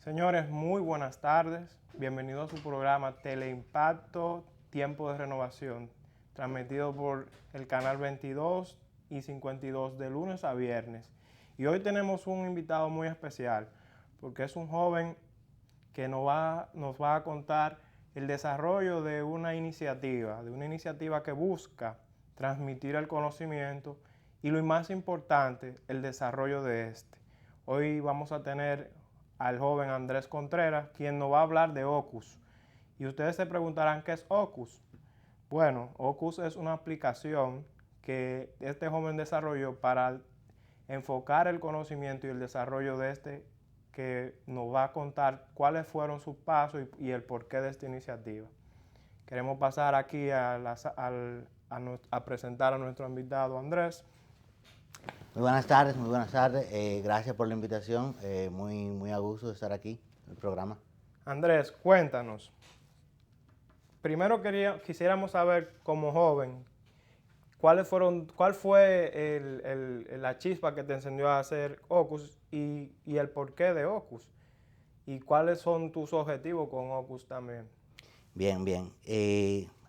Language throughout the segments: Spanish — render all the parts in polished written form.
Señores, muy buenas tardes. Bienvenidos a su programa Teleimpacto, Tiempo de Renovación, transmitido por el canal 22 y 52 de lunes a viernes. Y hoy tenemos un invitado muy especial, porque es un joven que nos va a contar el desarrollo de una iniciativa que busca transmitir el conocimiento y lo más importante, el desarrollo de este. Hoy vamos a tener al joven Andrés Contreras, quien nos va a hablar de Ocus. Y ustedes se preguntarán, ¿qué es Ocus? Bueno, Ocus es una aplicación que este joven desarrolló para enfocar el conocimiento y el desarrollo de este, que nos va a contar cuáles fueron sus pasos y el porqué de esta iniciativa. Queremos pasar aquí a presentar a nuestro invitado Andrés. Muy buenas tardes, muy buenas tardes. Gracias por la invitación. Muy a gusto de estar aquí en el programa. Andrés, cuéntanos. Primero quisiéramos saber, como joven, cuál fue la chispa que te encendió a hacer Ocus y el porqué de Ocus. ¿Y cuáles son tus objetivos con Ocus también? Bien.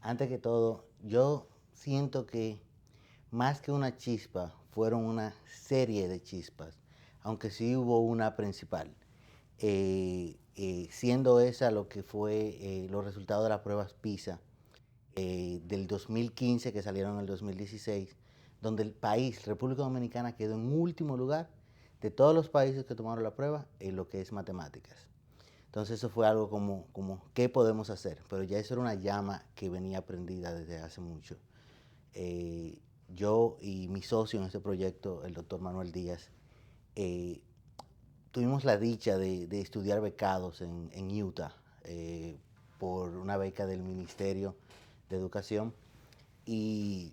Antes que todo, yo siento que más que una chispa, fueron una serie de chispas, aunque sí hubo una principal. Siendo esa lo que fue los resultados de las pruebas PISA del 2015 que salieron en el 2016, donde el país, República Dominicana, quedó en último lugar de todos los países que tomaron la prueba en lo que es matemáticas. Entonces eso fue algo como ¿qué podemos hacer? Pero ya eso era una llama que venía prendida desde hace mucho. Yo y mi socio en este proyecto, el doctor Manuel Díaz, tuvimos la dicha de estudiar becados en Utah por una beca del Ministerio de Educación y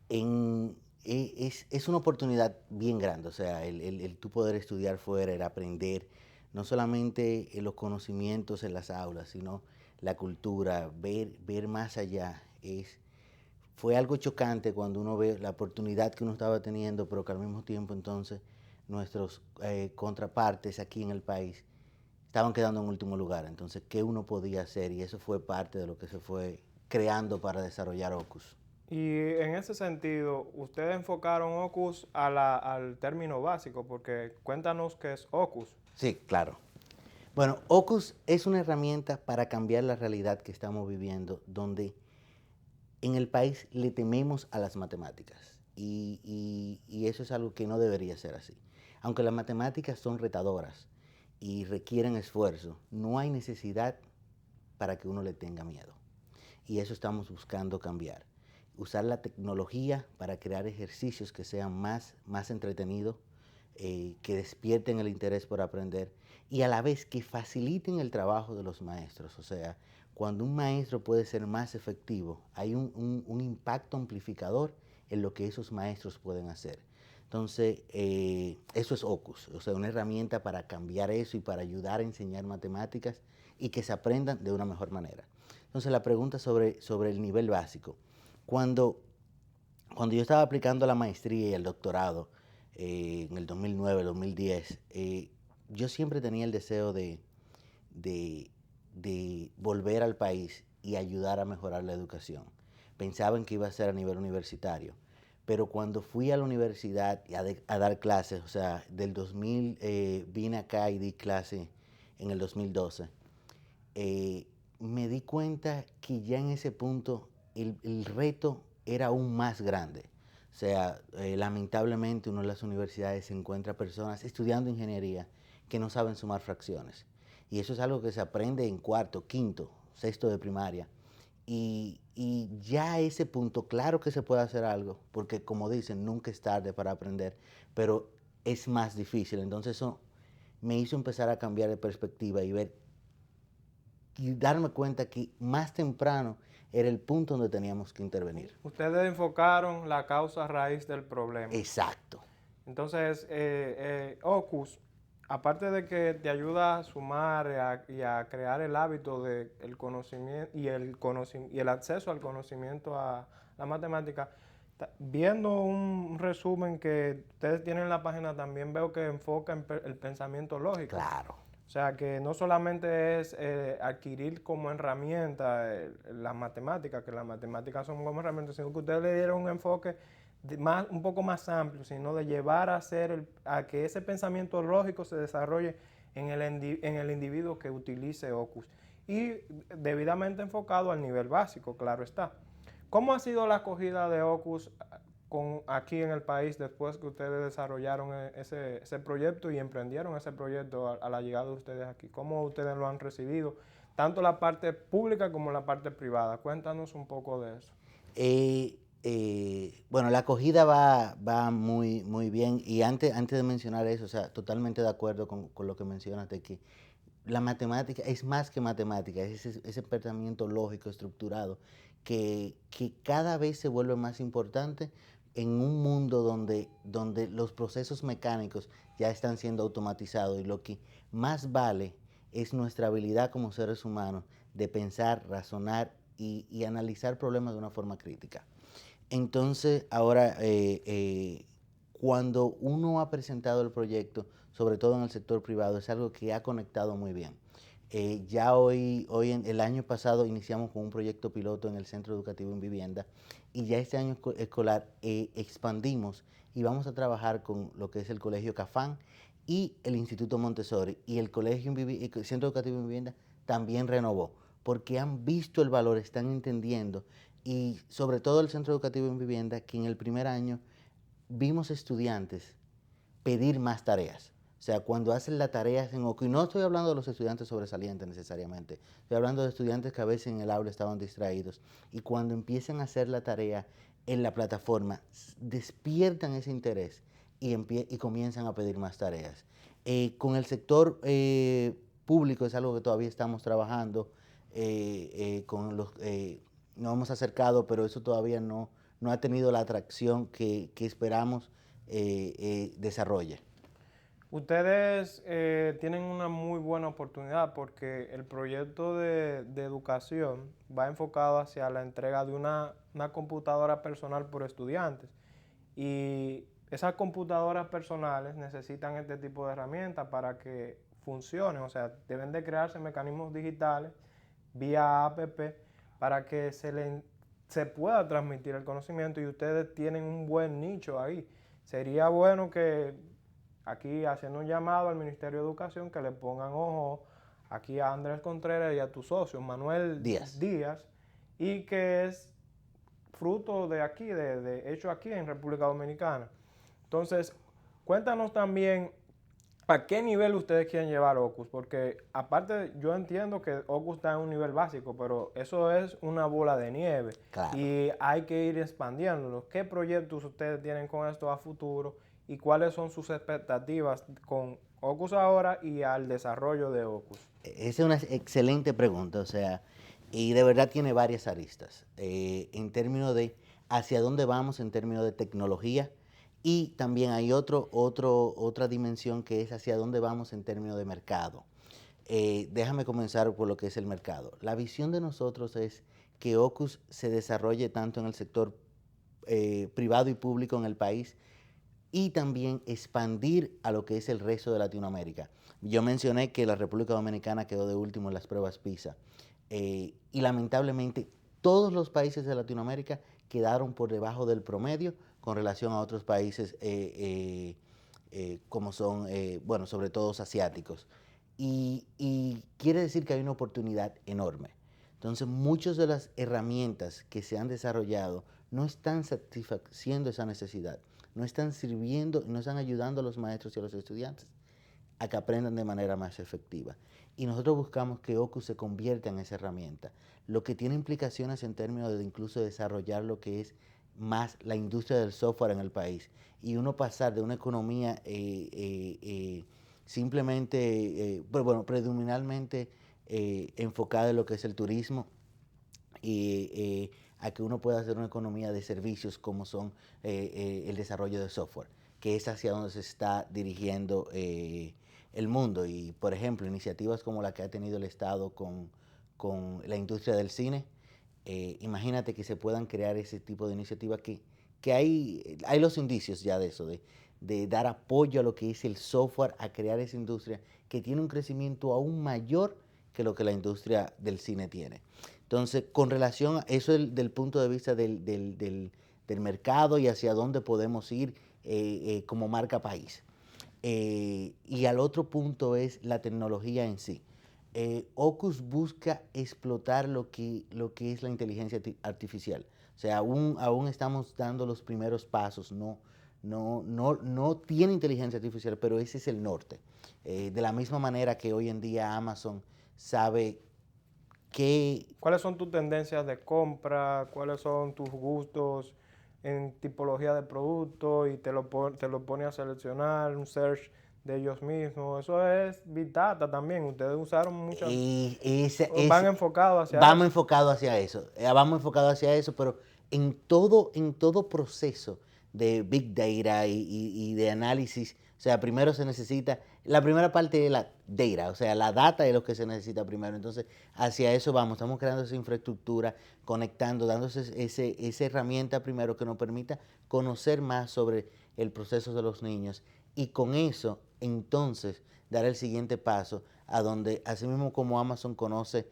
es una oportunidad bien grande, o sea, el tú poder estudiar fuera, el aprender, no solamente los conocimientos en las aulas, sino la cultura, ver más allá. Fue algo chocante cuando uno ve la oportunidad que uno estaba teniendo, pero que al mismo tiempo entonces nuestros contrapartes aquí en el país estaban quedando en último lugar. Entonces, ¿qué uno podía hacer? Y eso fue parte de lo que se fue creando para desarrollar Ocus. Y en ese sentido, ustedes enfocaron Ocus al término básico, porque cuéntanos qué es Ocus. Sí, claro. Bueno, Ocus es una herramienta para cambiar la realidad que estamos viviendo, donde en el país le tememos a las matemáticas. Y eso es algo que no debería ser así. Aunque las matemáticas son retadoras y requieren esfuerzo, no hay necesidad para que uno le tenga miedo. Y eso estamos buscando cambiar. Usar la tecnología para crear ejercicios que sean más entretenidos, que despierten el interés por aprender y a la vez que faciliten el trabajo de los maestros. O sea, cuando un maestro puede ser más efectivo, hay un impacto amplificador en lo que esos maestros pueden hacer. Entonces, eso es Ocus, o sea, una herramienta para cambiar eso y para ayudar a enseñar matemáticas y que se aprendan de una mejor manera. Entonces, la pregunta sobre el nivel básico. Cuando yo estaba aplicando la maestría y el doctorado en el 2009, 2010, yo siempre tenía el deseo de volver al país y ayudar a mejorar la educación. Pensaba en que iba a ser a nivel universitario, pero cuando fui a la universidad a dar clases, o sea, del 2000 vine acá y di clase en el 2012, me di cuenta que ya en ese punto el reto era aún más grande. O sea, lamentablemente uno en las universidades se encuentra personas estudiando ingeniería que no saben sumar fracciones. Y eso es algo que se aprende en cuarto, quinto, sexto de primaria. Y ya a ese punto, claro que se puede hacer algo, porque como dicen, nunca es tarde para aprender, pero es más difícil. Entonces eso me hizo empezar a cambiar de perspectiva y ver y darme cuenta que más temprano era el punto donde teníamos que intervenir. Ustedes enfocaron la causa raíz del problema. Exacto. Entonces, Ocus, aparte de que te ayuda a sumar y a crear el hábito del conocimiento y el acceso al conocimiento a la matemática, viendo un resumen que ustedes tienen en la página, también veo que enfoca en el pensamiento lógico. Claro. O sea que no solamente es adquirir como herramienta las matemáticas, que las matemáticas son como herramientas, sino que ustedes le dieron un enfoque un poco más amplio, sino de llevar a a que ese pensamiento lógico se desarrolle en el individuo que utilice Ocus. Y debidamente enfocado al nivel básico, claro está. ¿Cómo ha sido la acogida de Ocus aquí en el país después que ustedes desarrollaron ese proyecto y emprendieron ese proyecto a la llegada de ustedes aquí? ¿Cómo ustedes lo han recibido? Tanto la parte pública como la parte privada. Cuéntanos un poco de eso. Bueno, la acogida va muy, muy bien. Y antes de mencionar eso, o sea, totalmente de acuerdo con lo que mencionas de que la matemática es más que matemática, es ese pensamiento lógico, estructurado, que cada vez se vuelve más importante en un mundo donde los procesos mecánicos ya están siendo automatizados y lo que más vale es nuestra habilidad como seres humanos de pensar, razonar y analizar problemas de una forma crítica. Entonces, ahora, cuando uno ha presentado el proyecto, sobre todo en el sector privado, es algo que ha conectado muy bien. Ya el año pasado iniciamos con un proyecto piloto en el Centro Educativo en Vivienda y ya este año escolar expandimos y vamos a trabajar con lo que es el Colegio Cafán y el Instituto Montessori, y el Centro Educativo en Vivienda también renovó porque han visto el valor, están entendiendo, y sobre todo el Centro Educativo en Vivienda, que en el primer año vimos estudiantes pedir más tareas. O sea, cuando hacen las tareas en OCU, y no estoy hablando de los estudiantes sobresalientes necesariamente, estoy hablando de estudiantes que a veces en el aula estaban distraídos, y cuando empiezan a hacer la tarea en la plataforma, despiertan ese interés y comienzan a pedir más tareas. Con el sector público es algo que todavía estamos trabajando, nos hemos acercado, pero eso todavía no ha tenido la atracción que esperamos desarrolle. Ustedes tienen una muy buena oportunidad porque el proyecto de educación va enfocado hacia la entrega de una computadora personal por estudiantes. Y esas computadoras personales necesitan este tipo de herramientas para que funcionen. O sea, deben de crearse mecanismos digitales vía app para que se pueda transmitir el conocimiento, y ustedes tienen un buen nicho ahí. Sería bueno que aquí, haciendo un llamado al Ministerio de Educación, que le pongan ojo aquí a Andrés Contreras y a tu socio Manuel Díaz, y que es fruto de aquí, hecho aquí en República Dominicana. Entonces, cuéntanos también a qué nivel ustedes quieren llevar Ocus, porque aparte yo entiendo que Ocus está en un nivel básico, pero eso es una bola de nieve. Claro. Y hay que ir expandiéndolo. ¿Qué proyectos ustedes tienen con esto a futuro y cuáles son sus expectativas con Ocus ahora y al desarrollo de Ocus? Esa es una excelente pregunta, o sea, y de verdad tiene varias aristas, en términos de hacia dónde vamos en términos de tecnología, y también hay otra dimensión que es hacia dónde vamos en términos de mercado. Déjame comenzar por lo que es el mercado. La visión de nosotros es que Ocus se desarrolle tanto en el sector privado y público en el país, y también expandir a lo que es el resto de Latinoamérica. Yo mencioné que la República Dominicana quedó de último en las pruebas PISA, y lamentablemente todos los países de Latinoamérica quedaron por debajo del promedio con relación a otros países como son, bueno, sobre todo asiáticos. Y quiere decir que hay una oportunidad enorme. Entonces, muchas de las herramientas que se han desarrollado no están satisfaciendo esa necesidad, no están sirviendo, no están ayudando a los maestros y a los estudiantes a que aprendan de manera más efectiva. Y nosotros buscamos que Ocus se convierta en esa herramienta, lo que tiene implicaciones en términos de incluso desarrollar lo que es más la industria del software en el país, y uno pasar de una economía simplemente, bueno, predominantemente enfocada en lo que es el turismo, a que uno pueda hacer una economía de servicios como son el desarrollo de software, que es hacia donde se está dirigiendo el mundo. Y, por ejemplo, iniciativas como la que ha tenido el Estado con la industria del cine, imagínate que se puedan crear ese tipo de iniciativas que hay los indicios ya de eso, de dar apoyo a lo que es el software, a crear esa industria que tiene un crecimiento aún mayor que lo que la industria del cine tiene. Entonces, con relación a eso del punto de vista del mercado y hacia dónde podemos ir como marca país. Y al otro punto es la tecnología en sí. Ocus busca explotar lo que es la inteligencia artificial. O sea, aún estamos dando los primeros pasos, no tiene inteligencia artificial, pero ese es el norte. De la misma manera que hoy en día Amazon sabe que... ¿Cuáles son tus tendencias de compra? ¿Cuáles son tus gustos en tipología de producto? Y te lo pone a seleccionar, un search de ellos mismos. Eso es Big Data también. Ustedes usaron muchas... Van enfocados hacia eso. Vamos enfocados hacia eso, pero en todo proceso de Big Data y de análisis, o sea, primero se necesita, la primera parte de la data, o sea, la data es lo que se necesita primero. Entonces, hacia eso vamos, estamos creando esa infraestructura, conectando, dándose esa herramienta primero que nos permita conocer más sobre el proceso de los niños y con eso, entonces, dar el siguiente paso a donde, así mismo como Amazon conoce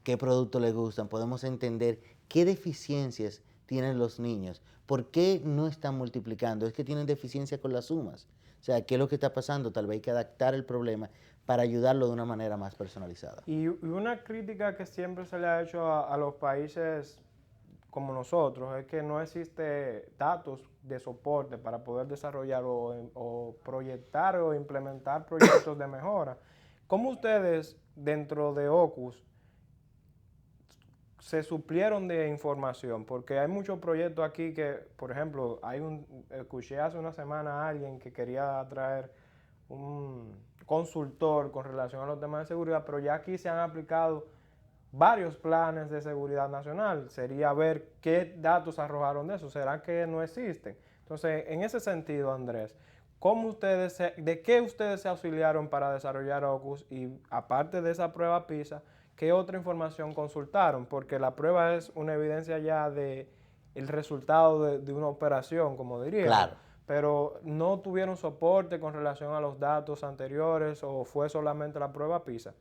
qué productos les gustan, podemos entender qué deficiencias tienen los niños, por qué no están multiplicando, es que tienen deficiencia con las sumas. O sea, ¿qué es lo que está pasando? Tal vez hay que adaptar el problema para ayudarlo de una manera más personalizada. Y una crítica que siempre se le ha hecho a los países como nosotros es que no existe datos de soporte para poder desarrollar o proyectar o implementar proyectos de mejora. ¿Cómo ustedes dentro de Ocus se suplieron de información? Porque hay muchos proyectos aquí que, por ejemplo, escuché hace una semana a alguien que quería traer un consultor con relación a los temas de seguridad, pero ya aquí se han aplicado varios planes de seguridad nacional. Sería ver qué datos arrojaron de eso. ¿Será que no existen? Entonces, en ese sentido, Andrés, ¿de qué ustedes se auxiliaron para desarrollar Ocus? Y aparte de esa prueba PISA, ¿qué otra información consultaron? Porque la prueba es una evidencia ya de el resultado de una operación, como diríamos. Claro. Pero no tuvieron soporte con relación a los datos anteriores o fue solamente la prueba PISA.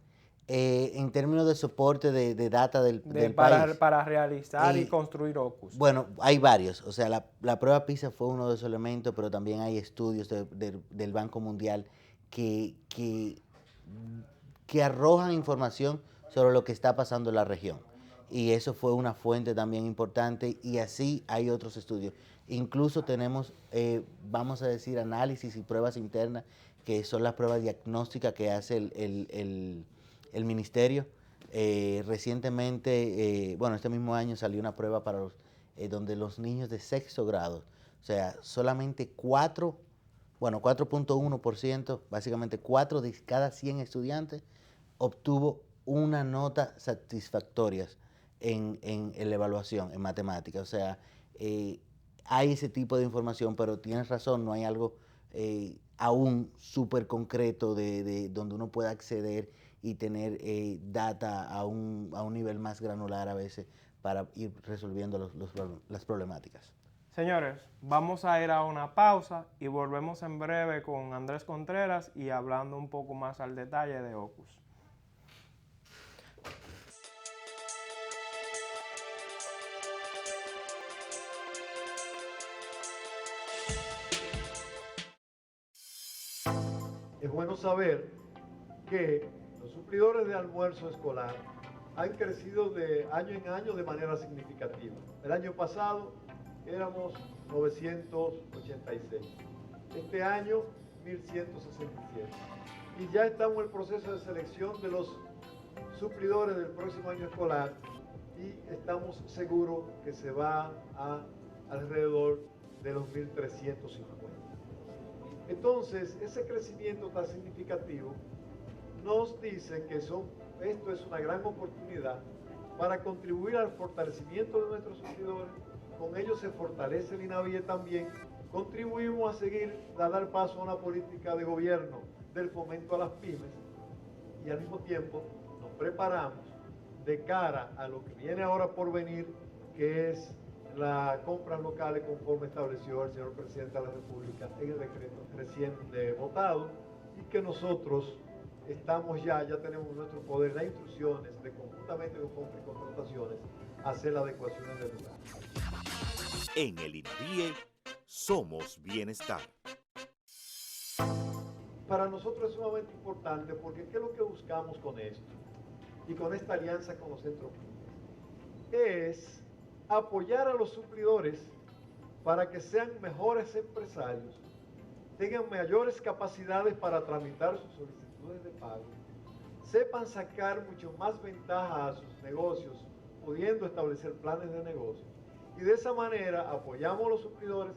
En términos de soporte de data del país. Para realizar y construir Ocus. Bueno, hay varios. O sea, la prueba PISA fue uno de esos elementos, pero también hay estudios del Banco Mundial que arrojan información sobre lo que está pasando en la región. Y eso fue una fuente también importante y así hay otros estudios. Incluso tenemos, vamos a decir, análisis y pruebas internas, que son las pruebas diagnósticas que hace el ministerio. Recientemente, bueno, este mismo año salió una prueba para donde los niños de sexto grado, o sea, solamente 4.1%, básicamente 4 de cada 100 estudiantes obtuvo una nota satisfactoria en la evaluación, en matemáticas. O sea, hay ese tipo de información, pero tienes razón, no hay algo aún súper concreto de donde uno pueda acceder y tener data a un nivel más granular a veces para ir resolviendo las problemáticas. Señores, vamos a ir a una pausa y volvemos en breve con Andrés Contreras y hablando un poco más al detalle de Ocus. Es bueno saber que los suplidores de almuerzo escolar han crecido de año en año de manera significativa. El año pasado éramos 986, este año 1167. Y ya estamos en el proceso de selección de los suplidores del próximo año escolar y estamos seguros que se va a alrededor de los 1350. Entonces, ese crecimiento tan significativo nos dice que esto es una gran oportunidad para contribuir al fortalecimiento de nuestros suplidores. Con ello se fortalece el INAVIE también. Contribuimos a dar paso a una política de gobierno del fomento a las pymes y al mismo tiempo nos preparamos de cara a lo que viene ahora por venir, que es las compras locales conforme estableció el señor presidente de la República en el decreto recién votado, y que nosotros estamos ya tenemos en nuestro poder las instrucciones de conjuntamente con compras y contrataciones hacer las adecuaciones del lugar. En el INAVIE somos bienestar. Para nosotros es sumamente importante porque ¿qué es lo que buscamos con esto? Y con esta alianza con los centros públicos. Es apoyar a los suplidores para que sean mejores empresarios, tengan mayores capacidades para tramitar sus solicitudes de pago, sepan sacar mucho más ventaja a sus negocios, pudiendo establecer planes de negocio. Y de esa manera apoyamos a los suplidores,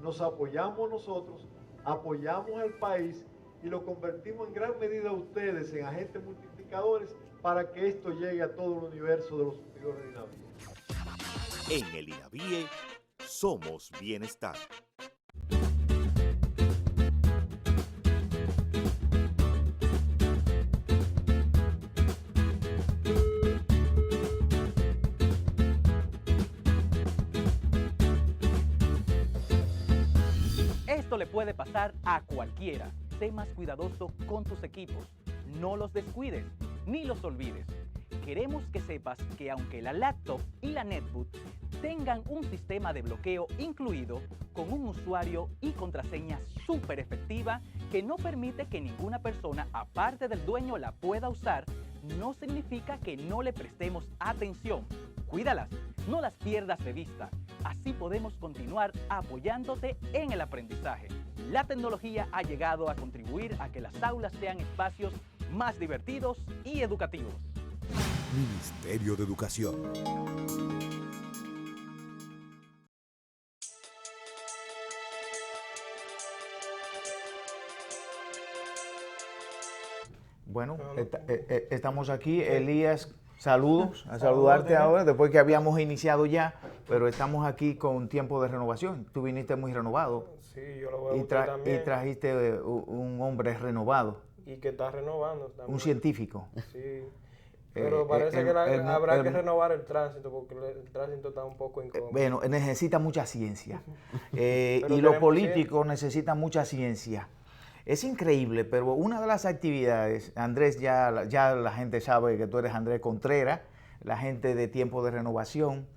nos apoyamos nosotros, apoyamos al país y lo convertimos en gran medida a ustedes en agentes multiplicadores para que esto llegue a todo el universo de los suplidores de INAVIE. En el INAVIE somos bienestar. Esto le puede pasar a cualquiera. Sé más cuidadoso con tus equipos. No los descuides ni los olvides. Queremos que sepas que aunque la laptop y la netbook tengan un sistema de bloqueo incluido con un usuario y contraseña súper efectiva que no permite que ninguna persona aparte del dueño la pueda usar, no significa que no le prestemos atención. Cuídalas, no las pierdas de vista. Así podemos continuar apoyándote en el aprendizaje. La tecnología ha llegado a contribuir a que las aulas sean espacios más divertidos y educativos. Ministerio de Educación. Bueno, estamos aquí. Elías, saludos, a saludarte ahora, después que habíamos iniciado ya, pero estamos aquí con tiempo de renovación. Tú viniste muy renovado. Sí, yo lo veo a usted también. Y trajiste un hombre renovado. Y que está renovando también. Un científico. Sí. Pero parece que habrá que renovar el tránsito, porque el tránsito está un poco incómodo. Bueno, necesita mucha ciencia. Y los políticos necesitan mucha ciencia. Es increíble, pero una de las actividades, Andrés, ya la gente sabe que tú eres Andrés Contreras, la gente de Tiempo de Renovación,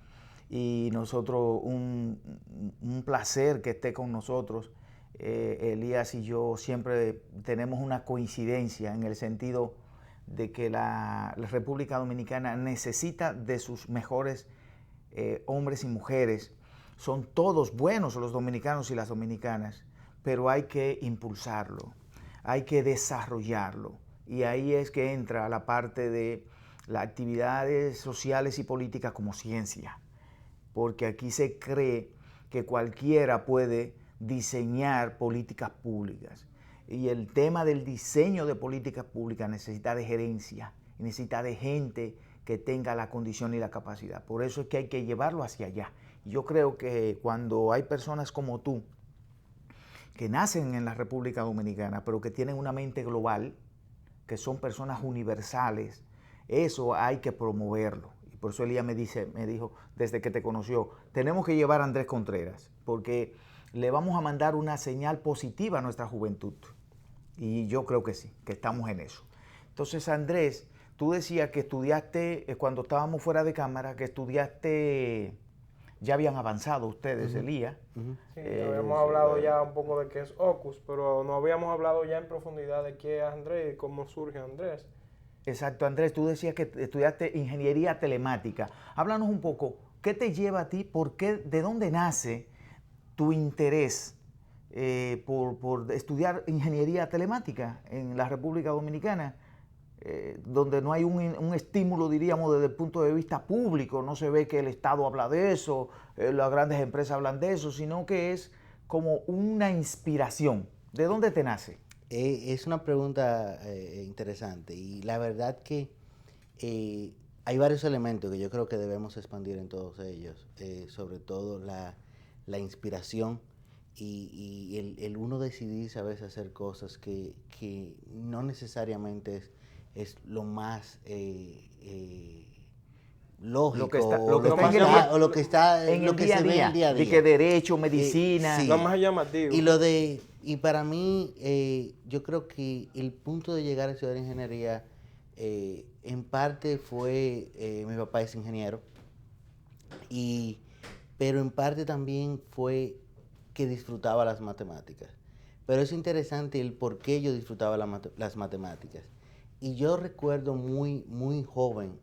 y nosotros un placer que esté con nosotros. Elías y yo siempre tenemos una coincidencia en el sentido de que la República Dominicana necesita de sus mejores hombres y mujeres. Son todos buenos los dominicanos y las dominicanas, pero hay que impulsarlo, hay que desarrollarlo. Y ahí es que entra la parte de las actividades sociales y políticas como ciencia, porque aquí se cree que cualquiera puede diseñar políticas públicas. Y el tema del diseño de políticas públicas necesita de gerencia, necesita de gente que tenga la condición y la capacidad. Por eso es que hay que llevarlo hacia allá. Y yo creo que cuando hay personas como tú, que nacen en la República Dominicana, pero que tienen una mente global, que son personas universales, eso hay que promoverlo. Y por eso Elías me dijo, desde que te conoció, tenemos que llevar a Andrés Contreras, porque le vamos a mandar una señal positiva a nuestra juventud. Y yo creo que sí, que estamos en eso. Entonces, Andrés, tú decías que estudiaste, cuando estábamos fuera de cámara, que estudiaste, ya habían avanzado ustedes, Elías. Sí, habíamos hablado ya un poco de qué es OCUS, pero no habíamos hablado ya en profundidad de qué es Andrés y cómo surge Andrés. Exacto, Andrés, tú decías que estudiaste ingeniería telemática. Háblanos un poco, ¿qué te lleva a ti? ¿Por qué? ¿De dónde nace tu interés por estudiar ingeniería telemática en la República Dominicana, donde no hay un estímulo, diríamos, desde el punto de vista público? No se ve que el Estado habla de eso, las grandes empresas hablan de eso, sino que es como una inspiración. ¿De dónde te nace? Es una pregunta interesante, y la verdad que hay varios elementos que yo creo que debemos expandir en todos ellos, sobre todo la inspiración y el uno decidir a veces hacer cosas que no necesariamente es lo más lógico, Lo que está o en el día- o lo que está en lo el que día a se ve día, en día a de día. que derecho, medicina. sí. Lo más llamativo. Y para mí, yo creo que el punto de llegar a estudiar ingeniería, en parte fue, mi papá es ingeniero, pero en parte también fue que disfrutaba las matemáticas. Pero es interesante el por qué yo disfrutaba las matemáticas. Y yo recuerdo muy, muy joven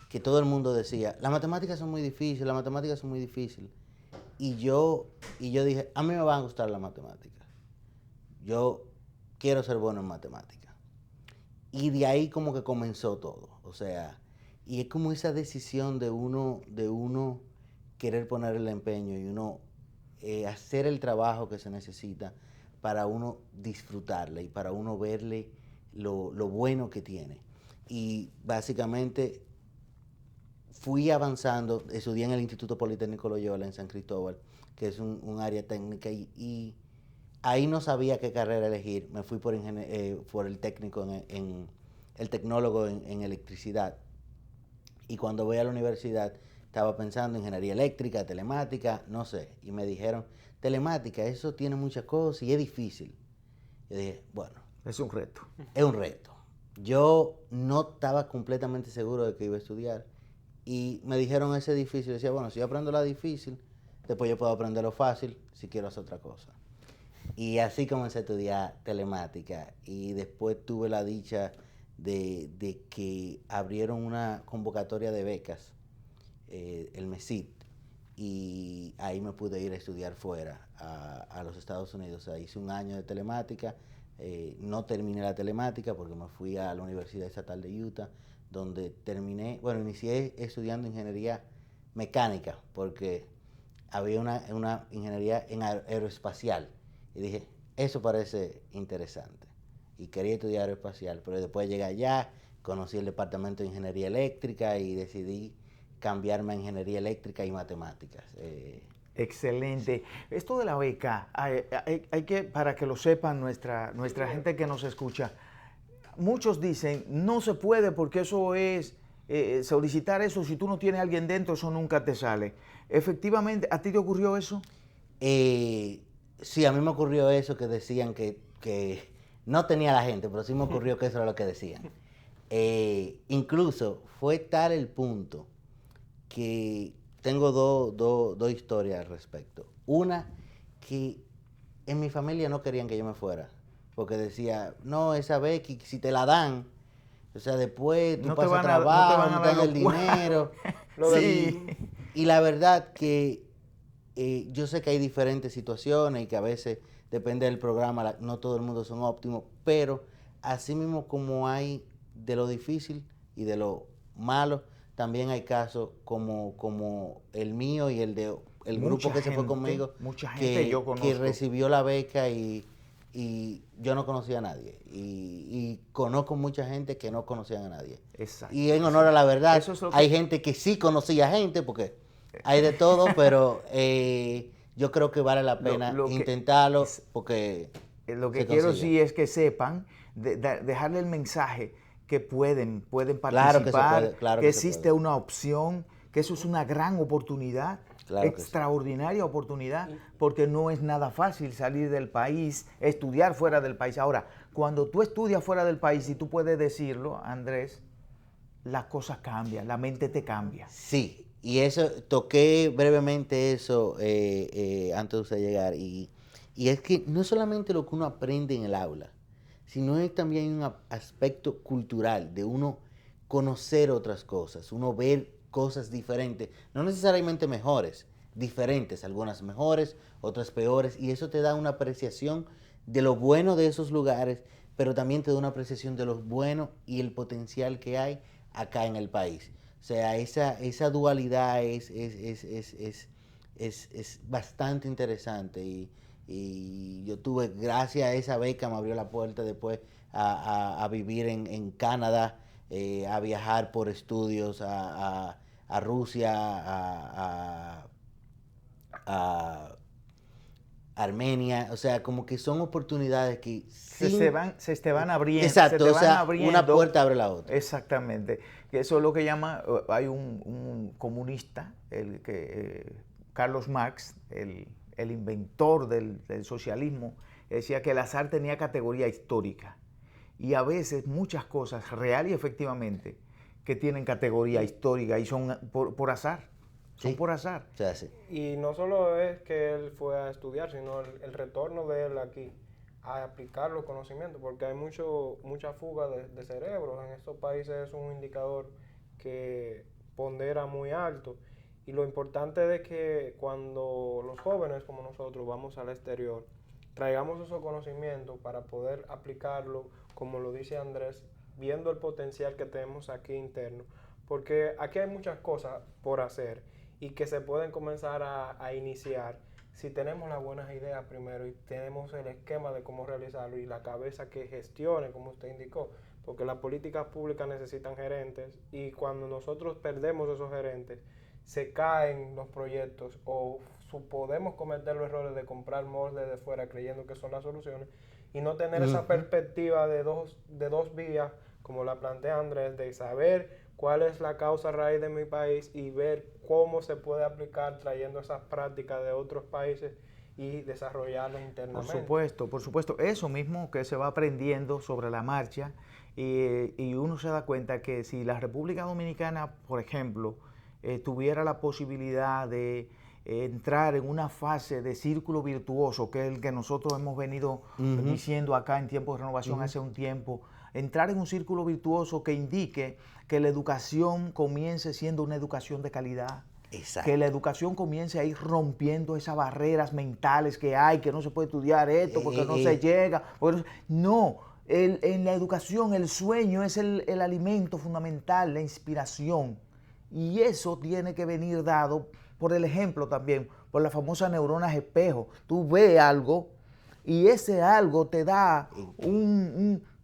que todo el mundo decía, las matemáticas son muy difíciles, las matemáticas son muy difíciles. Y yo dije, a mí me van a gustar las matemáticas. Yo quiero ser bueno en matemáticas. Y de ahí como que comenzó todo. O sea, y es como esa decisión de uno querer poner el empeño y uno hacer el trabajo que se necesita para uno disfrutarle y para uno verle lo bueno que tiene. Y básicamente fui avanzando, estudié en el Instituto Politécnico Loyola en San Cristóbal, que es un área técnica, y ahí no sabía qué carrera elegir. Me fui por el técnico el tecnólogo en electricidad. Y cuando voy a la universidad estaba pensando en ingeniería eléctrica, telemática, no sé. Y me dijeron, telemática, eso tiene muchas cosas y es difícil. Yo dije, bueno. Es un reto. Es un reto. Yo no estaba completamente seguro de que iba a estudiar. Y me dijeron, ese es difícil. Yo decía, bueno, si yo aprendo la difícil, después yo puedo aprender lo fácil si quiero hacer otra cosa. Y así comencé a estudiar telemática. Y después tuve la dicha de que abrieron una convocatoria de becas, el MESIT, y ahí me pude ir a estudiar fuera, a los Estados Unidos. O sea, hice un año de telemática, no terminé la telemática porque me fui a la Universidad Estatal de Utah, donde inicié estudiando ingeniería mecánica, porque había una ingeniería en aeroespacial, y dije, eso parece interesante. Y quería estudiar aeroespacial, pero después llegué allá, conocí el departamento de ingeniería eléctrica y decidí cambiarme a ingeniería eléctrica y matemáticas. Excelente. Esto de la beca, hay que, para que lo sepan nuestra gente que nos escucha, muchos dicen, no se puede porque eso es, solicitar eso, si tú no tienes a alguien dentro, eso nunca te sale. Efectivamente, ¿a ti te ocurrió eso? Sí, a mí me ocurrió eso, que decían que no tenía la gente, pero sí me ocurrió que eso era lo que decían. Incluso fue tal el punto que tengo dos historias al respecto. Una, que en mi familia no querían que yo me fuera, porque decía, no, esa beca, si te la dan, o sea, después tú pasas trabajo, no te dan el dinero. Sí. Y la verdad que yo sé que hay diferentes situaciones y que a veces depende del programa, no todo el mundo son óptimos, pero así mismo como hay de lo difícil y de lo malo, también hay casos como el mío y el de el grupo que se fue conmigo, mucha gente yo conozco, que recibió la beca y yo no conocía a nadie. Y conozco mucha gente que no conocían a nadie. Exacto. Y en honor a la verdad, hay gente que sí conocía gente, porque hay de todo, pero yo creo que vale la pena intentarlo, porque lo que quiero decir es que sepan, dejarle el mensaje que pueden participar, que existe una opción, que eso es una gran oportunidad, extraordinaria oportunidad, porque no es nada fácil salir del país, estudiar fuera del país. Ahora, cuando tú estudias fuera del país, y tú puedes decirlo, Andrés, las cosas cambian, la mente te cambia. Sí, y eso, toqué brevemente eso antes de usted llegar, y es que no solamente lo que uno aprende en el aula, sino es también un aspecto cultural de uno conocer otras cosas, uno ver cosas diferentes, no necesariamente mejores, diferentes, algunas mejores, otras peores, y eso te da una apreciación de lo bueno de esos lugares, pero también te da una apreciación de lo bueno y el potencial que hay acá en el país. O sea, esa dualidad es bastante interesante, y yo tuve, gracias a esa beca, me abrió la puerta después a vivir en Canadá, a viajar por estudios a Rusia, a Armenia, o sea, como que son oportunidades que se te van abriendo. Exacto, se te o sea, van abriendo. una puerta abre la otra. Exactamente. Que eso es lo que llama, hay un comunista, Carlos Marx, el inventor del socialismo, decía que el azar tenía categoría histórica. Y a veces muchas cosas, real y efectivamente, que tienen categoría histórica y son por azar. Son Sí. por azar. O sea, sí. Y no solo es que él fue a estudiar, sino el retorno de él aquí a aplicar los conocimientos, porque hay mucha fuga de cerebros. En estos países es un indicador que pondera muy alto. Y lo importante es que cuando los jóvenes como nosotros vamos al exterior, traigamos esos conocimientos para poder aplicarlo, como lo dice Andrés, viendo el potencial que tenemos aquí interno. Porque aquí hay muchas cosas por hacer y que se pueden comenzar a iniciar si tenemos las buenas ideas primero y tenemos el esquema de cómo realizarlo y la cabeza que gestione, como usted indicó, porque las políticas públicas necesitan gerentes y cuando nosotros perdemos esos gerentes, se caen los proyectos o podemos cometer los errores de comprar moldes de fuera creyendo que son las soluciones y no tener esa perspectiva de dos vías, como la plantea Andrés, de saber cuál es la causa raíz de mi país y ver cómo se puede aplicar trayendo esas prácticas de otros países y desarrollarlas internamente. Por supuesto. Eso mismo que se va aprendiendo sobre la marcha y uno se da cuenta que si la República Dominicana, por ejemplo, tuviera la posibilidad de entrar en una fase de círculo virtuoso, que es el que nosotros hemos venido diciendo acá en Tiempo de Renovación hace un tiempo, entrar en un círculo virtuoso que indique que la educación comience siendo una educación de calidad. Exacto. Que la educación comience a ir rompiendo esas barreras mentales que hay, que no se puede estudiar esto porque no se llega. No, en la educación el sueño es el alimento fundamental, la inspiración. Y eso tiene que venir dado por el ejemplo también, por las famosas neuronas espejo. Tú ves algo y ese algo te da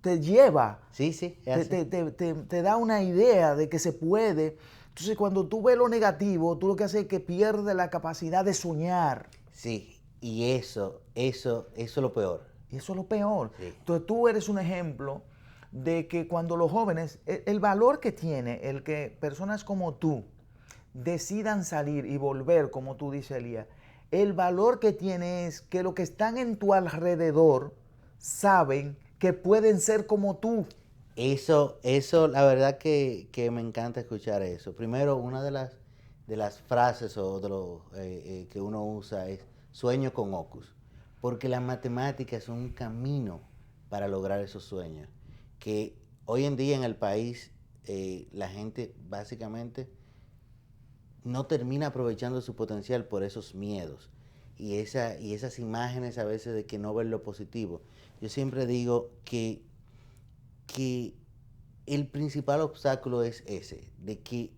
te lleva, Sí, te da una idea de que se puede. Entonces, cuando tú ves lo negativo, tú lo que haces es que pierdes la capacidad de soñar. Sí, y eso es lo peor. Y eso es lo peor. Sí. Entonces, tú eres un ejemplo de que cuando los jóvenes, el valor que tiene el que personas como tú decidan salir y volver, como tú dices, Elías, el valor que tiene es que los que están en tu alrededor saben que pueden ser como tú. Eso, la verdad que me encanta escuchar eso. Primero, una de las frases que uno usa es sueño con Ocus, porque las matemáticas son un camino para lograr esos sueños, que hoy en día en el país la gente básicamente no termina aprovechando su potencial por esos miedos y esas imágenes a veces de que no ven lo positivo. Yo siempre digo que el principal obstáculo es ese, de que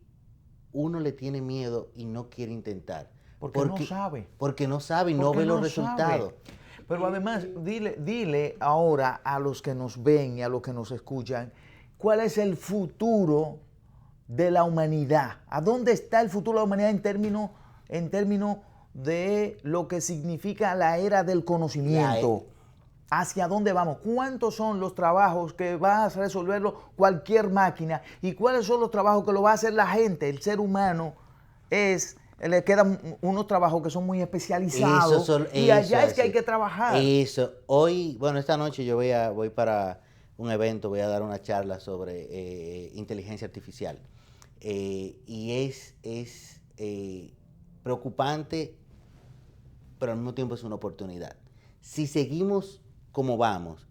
uno le tiene miedo y no quiere intentar. Porque no sabe. Porque no sabe y no ve los resultados. Pero además, dile ahora a los que nos ven y a los que nos escuchan, ¿cuál es el futuro de la humanidad? ¿A dónde está el futuro de la humanidad en términos de lo que significa la era del conocimiento? ¿Hacia dónde vamos? ¿Cuántos son los trabajos que va a resolverlo cualquier máquina? ¿Y cuáles son los trabajos que lo va a hacer la gente? El ser humano le quedan unos trabajos que son muy especializados. Y allá es que hay que trabajar. Eso. Hoy, esta noche yo voy para un evento, voy a dar una charla sobre inteligencia artificial. Y es preocupante, pero al mismo tiempo es una oportunidad. Si seguimos como vamos,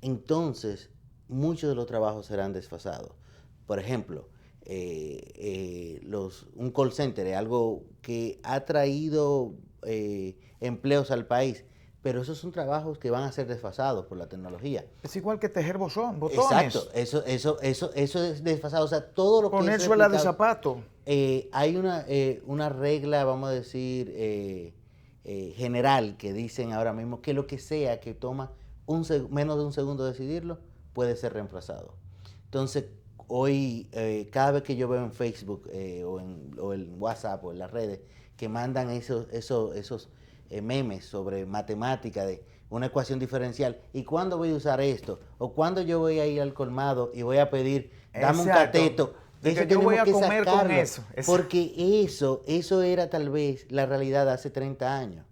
entonces muchos de los trabajos serán desfasados. Por ejemplo, un call center es algo que ha traído empleos al país, pero esos son trabajos que van a ser desfasados por la tecnología. Es igual que tejer botones. Exacto, eso es desfasado. O sea, todo lo poner que es suela de zapato. Hay una regla, vamos a decir, general, que dicen ahora mismo que lo que sea que toma menos de un segundo decidirlo, puede ser reemplazado. Entonces, hoy, cada vez que yo veo en Facebook o en WhatsApp o en las redes que mandan esos memes sobre matemática de una ecuación diferencial. ¿Y cuándo voy a usar esto? ¿O cuándo yo voy a ir al colmado y voy a pedir, dame un Exacto. cateto? De Eso que yo voy a tenemos que comer con sacarlo, eso. porque eso era tal vez la realidad de hace 30 años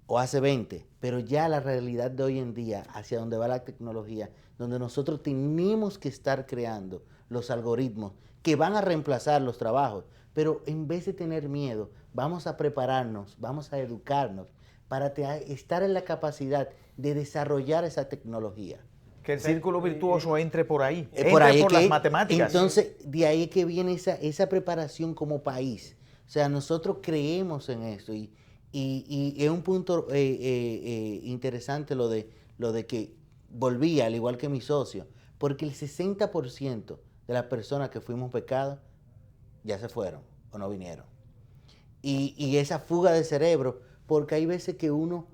o hace 20, pero ya la realidad de hoy en día, hacia donde va la tecnología, donde nosotros tenemos que estar creando los algoritmos que van a reemplazar los trabajos, pero en vez de tener miedo, vamos a prepararnos, vamos a educarnos para estar en la capacidad de desarrollar esa tecnología. Que el círculo virtuoso entre por ahí, Por ahí por que, las matemáticas. Entonces, de ahí que viene esa preparación como país. O sea, nosotros creemos en esto y es un punto interesante lo de que volvía, al igual que mi socio, porque el 60% de las personas que fuimos becados ya se fueron o no vinieron. Y esa fuga de cerebro, porque hay veces que uno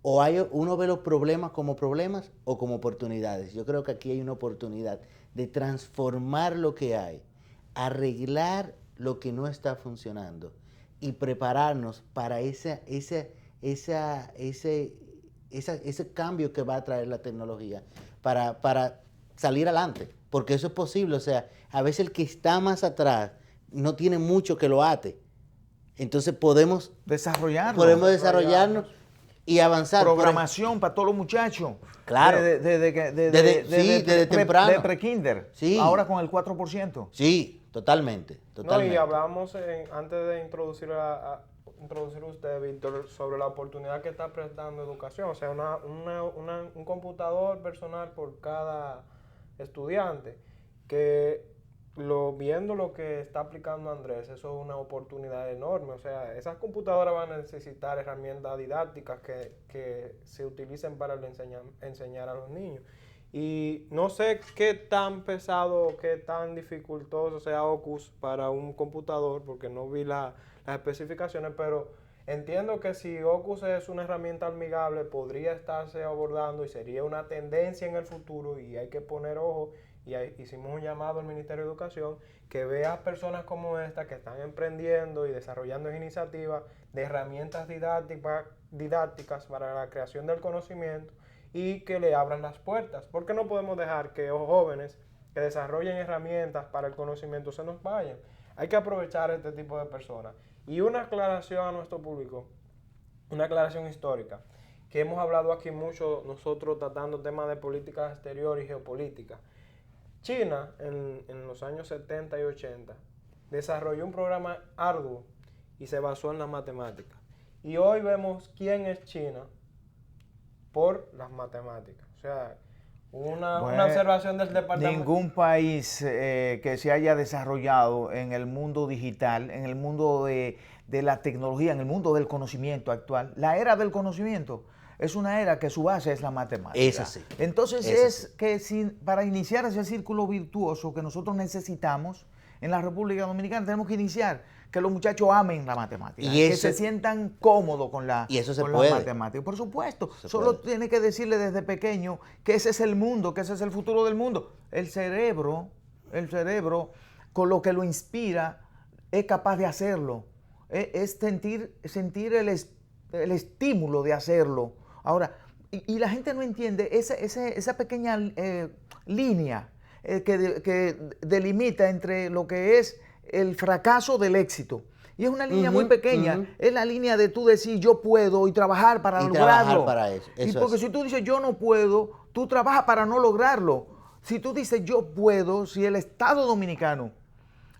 ve los problemas como problemas o como oportunidades. Yo creo que aquí hay una oportunidad de transformar lo que hay, arreglar lo que no está funcionando y prepararnos para ese cambio que va a traer la tecnología para salir adelante, porque eso es posible. O sea, a veces el que está más atrás no tiene mucho que lo ate. Entonces podemos desarrollarnos y avanzar. Programación para todos los muchachos. Claro. Desde temprano. De pre-kinder. Sí. Ahora con el 4%. Sí, totalmente. No, y hablamos antes de introducir usted, Víctor, sobre la oportunidad que está prestando educación. O sea, un computador personal por cada estudiante. Que viendo lo que está aplicando Andrés, eso es una oportunidad enorme. O sea, esas computadoras van a necesitar herramientas didácticas que se utilicen para enseñar a los niños. Y no sé qué tan pesado, qué tan dificultoso sea Ocus para un computador, porque no vi las especificaciones, pero entiendo que si Ocus es una herramienta amigable, podría estarse abordando y sería una tendencia en el futuro, y hay que poner ojo. Y hicimos un llamado al Ministerio de Educación que vea personas como esta que están emprendiendo y desarrollando iniciativas de herramientas didácticas para la creación del conocimiento y que le abran las puertas. ¿Por qué no podemos dejar que los jóvenes que desarrollen herramientas para el conocimiento se nos vayan? Hay que aprovechar este tipo de personas. Y una aclaración a nuestro público, una aclaración histórica, que hemos hablado aquí mucho nosotros tratando temas de política exterior y geopolítica. China, en los años 70 y 80, desarrolló un programa arduo y se basó en las matemáticas. Y hoy vemos quién es China por las matemáticas. O sea, una observación del departamento. Ningún país que se haya desarrollado en el mundo digital, en el mundo de la tecnología, en el mundo del conocimiento actual, la era del conocimiento, es una era que su base es la matemática. Eso sí. Entonces que para iniciar ese círculo virtuoso que nosotros necesitamos en la República Dominicana, tenemos que iniciar que los muchachos amen la matemática, que se sientan cómodos con la matemática. Por supuesto, solo tiene que decirle desde pequeño que ese es el mundo, que ese es el futuro del mundo. El cerebro, con lo que lo inspira, es capaz de hacerlo. Es sentir el estímulo de hacerlo. Ahora, y la gente no entiende esa pequeña línea que delimita entre lo que es el fracaso del éxito. Y es una línea muy pequeña. Es la línea de tú decir yo puedo y trabajar para lograrlo. Trabajar para eso. Y porque si tú dices yo no puedo, tú trabajas para no lograrlo. Si tú dices yo puedo, si el Estado dominicano,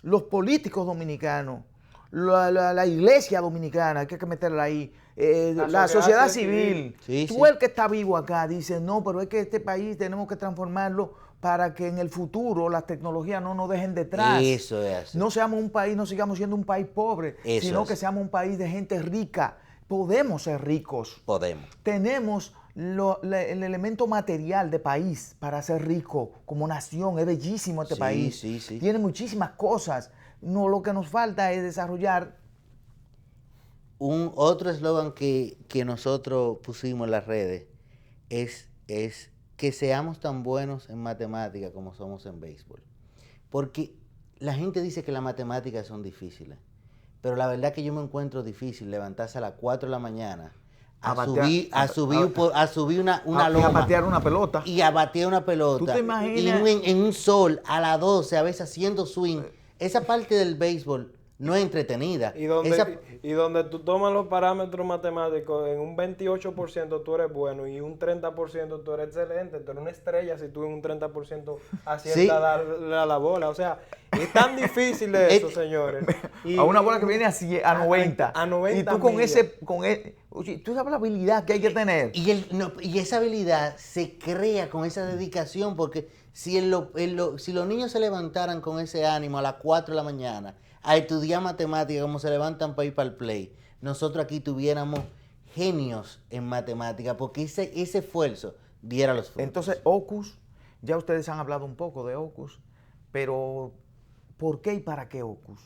los políticos dominicanos, la iglesia dominicana, hay que meterla ahí, la sociedad civil, tú el que está vivo acá dice, no, pero es que este país tenemos que transformarlo para que en el futuro las tecnologías no nos dejen detrás. Eso es así. No seamos un país, no sigamos siendo un país pobre, sino que seamos un país de gente rica. Podemos ser ricos. Podemos. Tenemos el elemento material de país para ser rico como nación. Es bellísimo este país. Sí. Tiene muchísimas cosas. No, lo que nos falta es desarrollar. Otro eslogan que nosotros pusimos en las redes es que seamos tan buenos en matemática como somos en béisbol. Porque la gente dice que las matemáticas son difíciles, pero la verdad que yo me encuentro difícil levantarse a las 4 de la mañana A a batear- subir una y a loma patear una pelota. y a batear una pelota. ¿Tú te imaginas? Y en un sol a las 12, a veces haciendo swing. Esa parte del béisbol no es entretenida. Y donde tú tomas los parámetros matemáticos, en un 28% tú eres bueno y un 30% tú eres excelente. Tú eres una estrella si tú en un 30% aciertas Sí. darle a la bola. O sea, es tan difícil eso, señores. Y- A una bola que viene a 90. a 90 Y tú con millas. oye, tú sabes la habilidad que hay que tener. Y esa habilidad se crea con esa dedicación, porque si los niños se levantaran con ese ánimo a las 4 de la mañana a estudiar matemáticas como se levantan para ir para el play, nosotros aquí tuviéramos genios en matemáticas, porque ese esfuerzo diera los frutos. Entonces, Ocus, ya ustedes han hablado un poco de Ocus, pero ¿por qué y para qué Ocus?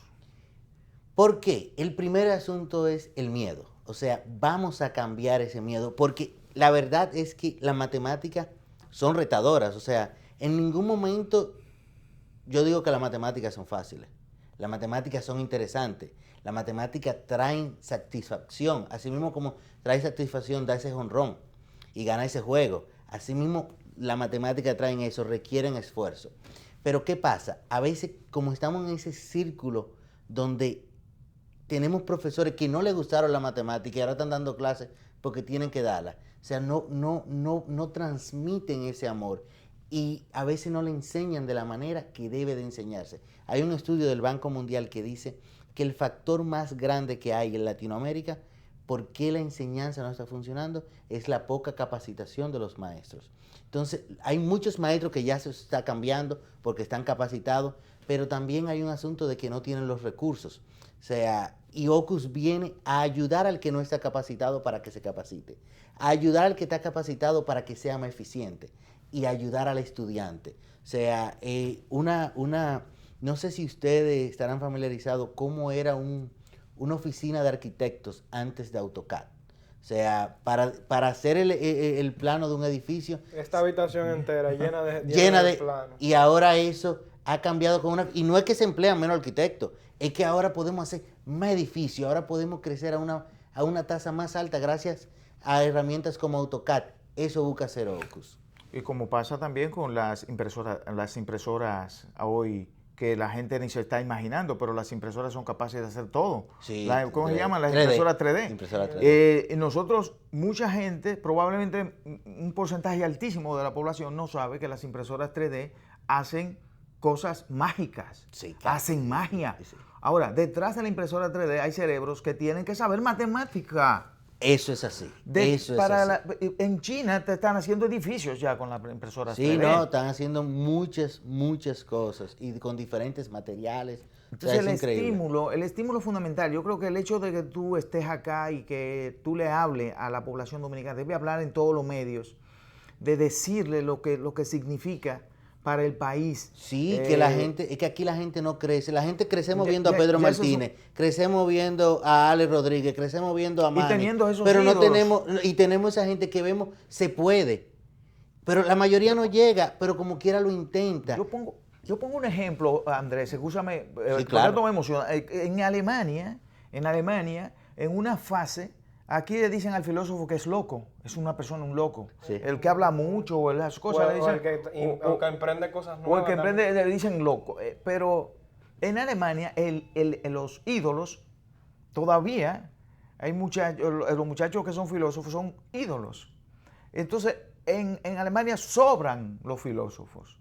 ¿Por qué? El primer asunto es el miedo. O sea, vamos a cambiar ese miedo, porque la verdad es que las matemáticas son retadoras. O sea, en ningún momento yo digo que las matemáticas son fáciles. Las matemáticas son interesantes. Las matemáticas traen satisfacción. Así mismo como trae satisfacción dar ese jonrón y ganar ese juego. Así mismo las matemáticas traen eso, requieren esfuerzo. Pero ¿qué pasa? A veces, como estamos en ese círculo donde tenemos profesores que no les gustaron la matemática y ahora están dando clases porque tienen que darla. O sea, no transmiten ese amor y a veces no le enseñan de la manera que debe de enseñarse. Hay un estudio del Banco Mundial que dice que el factor más grande que hay en Latinoamérica, por qué la enseñanza no está funcionando, es la poca capacitación de los maestros. Entonces, hay muchos maestros que ya se está cambiando porque están capacitados, pero también hay un asunto de que no tienen los recursos. O sea, y Ocus viene a ayudar al que no está capacitado para que se capacite, a ayudar al que está capacitado para que sea más eficiente y ayudar al estudiante. O sea, no sé si ustedes estarán familiarizados cómo era una oficina de arquitectos antes de AutoCAD. O sea, para hacer el plano de un edificio. Esta habitación entera llena de planos. Y ahora eso ha cambiado y no es que se emplean menos arquitectos, es que ahora podemos hacer más edificios, ahora podemos crecer a una tasa más alta gracias a herramientas como AutoCAD. Eso busca hacer Ocus. Y como pasa también con las impresoras hoy, que la gente ni se está imaginando, pero las impresoras son capaces de hacer todo. Sí, ¿Cómo se llaman? Las 3D. impresoras 3D. Impresora 3D. Nosotros, mucha gente, probablemente un porcentaje altísimo de la población no sabe que las impresoras 3D hacen cosas mágicas, Sí, claro. hacen magia. Sí. Ahora, detrás de la impresora 3D hay cerebros que tienen que saber matemática. Eso es así. Eso es así. En China te están haciendo edificios ya con las impresoras Sí, 3D. no, están haciendo muchas cosas y con diferentes materiales. Entonces O sea, es increíble. el estímulo fundamental, yo creo que el hecho de que tú estés acá y que tú le hables a la población dominicana, debe hablar en todos los medios, de decirle lo que significa para el país. Sí, que la gente, es que aquí la gente no crece. La gente crecemos viendo a Pedro ya eso Martínez, crecemos viendo a Alex Rodríguez, crecemos viendo a Manny. teniendo esos pero no ídolos. tenemos esa gente que vemos, se puede. Pero la mayoría no llega, pero como quiera lo intenta. Yo pongo un ejemplo, Andrés, escúchame, Sí, claro. esto me emociona. En Alemania, en una fase, aquí le dicen al filósofo que es loco, es una persona, un loco. Sí. El que habla mucho o las cosas le dicen... O el que emprende cosas nuevas. O el que también. emprende le dicen loco. Pero en Alemania, los ídolos, todavía hay los muchachos que son filósofos son ídolos. Entonces, en Alemania sobran los filósofos.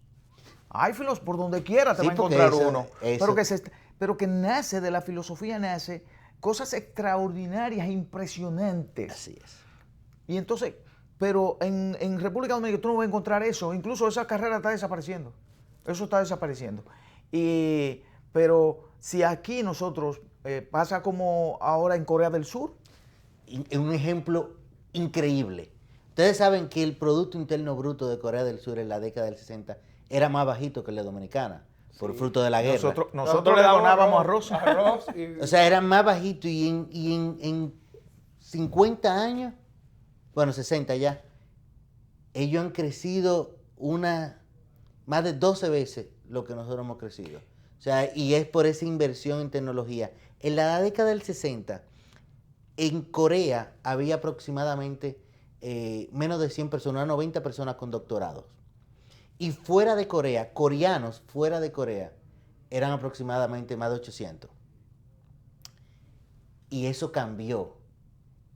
Hay filósofos, por donde quiera te Sí, va a porque encontrar eso- uno. eso- Pero que nace de la filosofía, nace cosas extraordinarias, impresionantes. Así es. Y entonces, pero en República Dominicana tú no vas a encontrar eso. Incluso esa carrera está desapareciendo. Eso está desapareciendo. Pero si aquí nosotros, pasa como ahora en Corea del Sur. Un ejemplo increíble. Ustedes saben que el Producto Interno Bruto de Corea del Sur en la década del 60 era más bajito que el de Dominicana, por fruto de la guerra. Nosotros le donábamos arroz. Y O sea, era más bajito y en 50 años, bueno, 60 ya, ellos han crecido más de 12 veces lo que nosotros hemos crecido. O sea, y es por esa inversión en tecnología. En la década del 60, en Corea había aproximadamente menos de 100 personas, 90 personas con doctorados. Y fuera de Corea, coreanos fuera de Corea, eran aproximadamente más de 800. Y eso cambió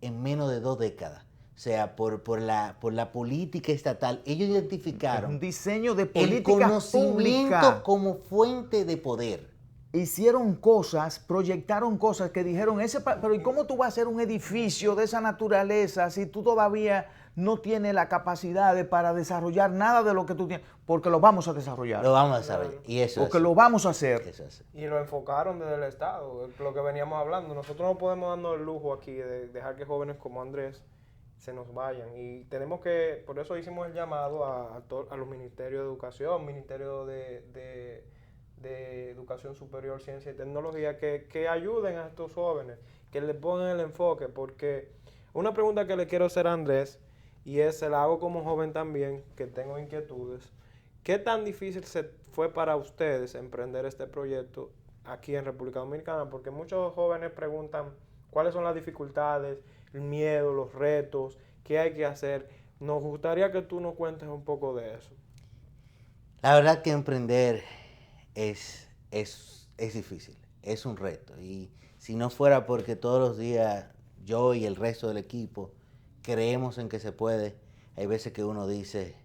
en menos de 2 décadas. O sea, por la política estatal, ellos identificaron un diseño de el política conocimiento pública. como fuente de poder. Hicieron cosas, proyectaron cosas que dijeron, pero ¿y cómo tú vas a hacer un edificio de esa naturaleza si tú todavía no tienes la capacidad para desarrollar nada de lo que tú tienes? Porque lo vamos a desarrollar. Lo vamos a desarrollar. Y eso Porque es. lo vamos a hacer. Eso es. Y lo enfocaron desde el Estado, lo que veníamos hablando. Nosotros no podemos darnos el lujo aquí de dejar que jóvenes como Andrés se nos vayan. Y tenemos que, por eso hicimos el llamado a los ministerios de educación, ministerio de Educación Superior, Ciencia y Tecnología, que ayuden a estos jóvenes, que le pongan el enfoque, porque una pregunta que le quiero hacer a Andrés, y se la hago como joven también, que tengo inquietudes. ¿Qué tan difícil fue para ustedes emprender este proyecto aquí en República Dominicana? Porque muchos jóvenes preguntan cuáles son las dificultades, el miedo, los retos, qué hay que hacer. Nos gustaría que tú nos cuentes un poco de eso. La verdad que emprender es difícil, es un reto. Y si no fuera porque todos los días yo y el resto del equipo creemos en que se puede, hay veces que uno dice,